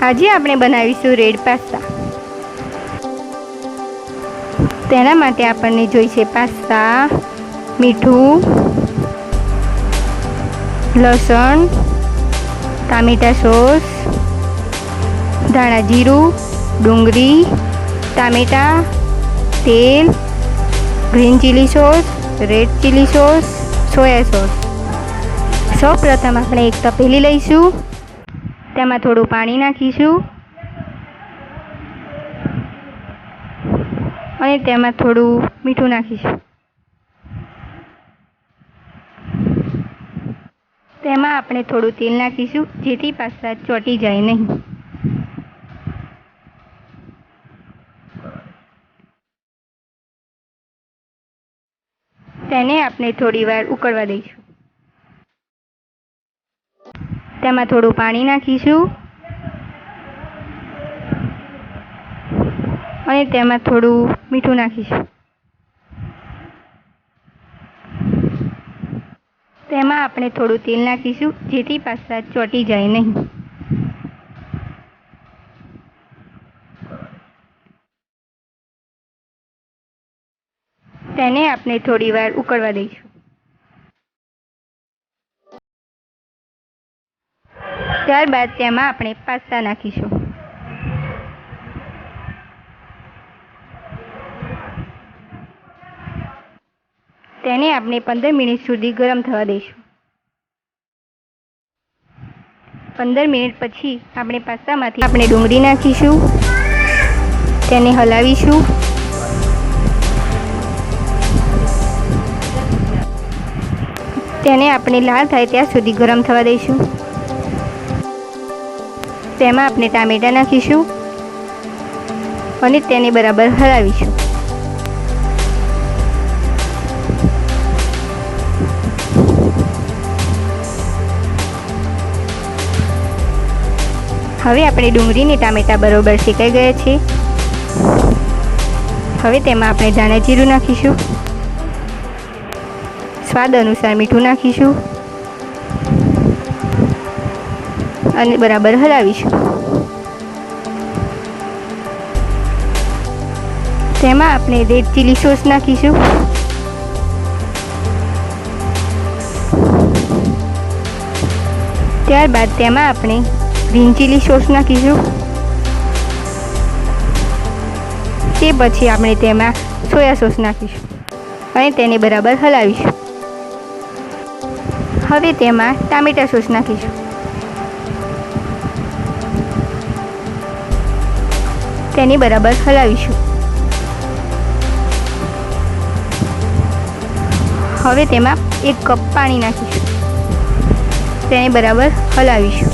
આજે આપણે બનાવીશું રેડ પાસ્તા। તેના માટે આપણને જોઈશે પાસ્તા, મીઠું, લસણ, ટામેટા સોસ, ધાણા જીરું, ડુંગળી, ટામેટા, તેલ, green chilli sauce, red chilli sauce, soya sauce. સૌપ્રથમ આપણે એક તપેલી લઈશું, તેમાં થોડું પાણી નાખીશું અને તેમાં થોડું મીઠું નાખીશું। તેમાં આપણે થોડું તેલ નાખીશું જેથી પાસ્તા ચોંટી જાય નહીં। તેને આપણે થોડીવાર ઉકળવા દઈશું। તેમાં થોડું પાણી નાખીશું અને તેમાં થોડું મીઠું નાખીશું। તેમાં આપણે થોડું તેલ નાખીશું જેથી પાસ્તા ચોંટી જાય નહીં। તેને આપણે થોડીવાર ઉકળવા દઈશું। ત્યારબાદ તેમાં આપણે પાસ્તા નાખીશું। તેને આપણે 15 મિનિટ સુધી ગરમ થવા દઈશું। 15 મિનિટ પછી આપણે પાસ્તામાંથી આપણે ડુંગળી નાખીશું, તેને હલાવીશું। તેને આપણે લાલ થાય ત્યાં સુધી ગરમ થવા દઈશું। તેમાં આપણે ટામેટા નાખીશું અને તેને બરાબર હલાવીશું। હવે આપણે ડુંગળી અને ટામેટા બરોબર શેકાઈ ગયા છે। હવે તેમાં આપણે ધાણા જીરું નાખીશું, સ્વાદ અનુસાર મીઠું નાખીશું અને બરાબર હલાવીશું। તેમાં આપણે રેડ ચીલી સોસ નાખીશું, ત્યારબાદ તેમાં આપણે ગ્રીન ચીલી સોસ નાખીશું। તે પછી આપણે તેમાં સોયા સોસ નાખીશું અને તેને બરાબર હલાવીશું। હવે તેમાં ટામેટા સોસ નાખીશું, તેને બરાબર હલાવીશું। હવે તેમાં 1 કપ પાણી નાખીશું, તેને બરાબર હલાવીશું।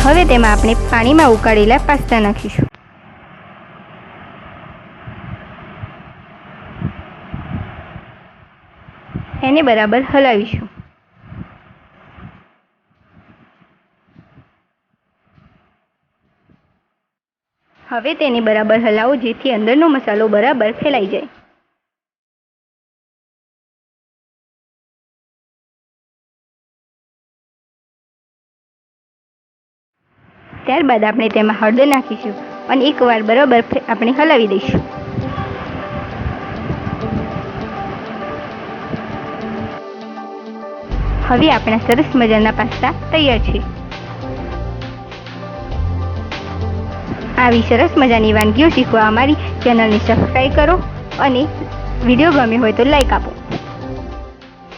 હવે તેમાં આપણે પાણીમાં ઉકાળેલા પાસ્તા નાખીશું, એને બરાબર હલાવીશું। હવે તેને બરાબર હલાવો જેથી અંદરનો મસાલો બરાબર ફેલાઈ જાય। ત્યારબાદ આપણે તેમાં હળદર નાખીશું અને એકવાર બરાબર આપણે હલાવી દઈશું। હવે આપણા સરસ મજાના પાસ્તા તૈયાર છે। આવી સરસ મજાની વાનગીઓ શીખવા અમારી ચેનલને સબસ્ક્રાઈબ કરો અને વિડીયો ગમ્યો હોય તો લાઈક આપો।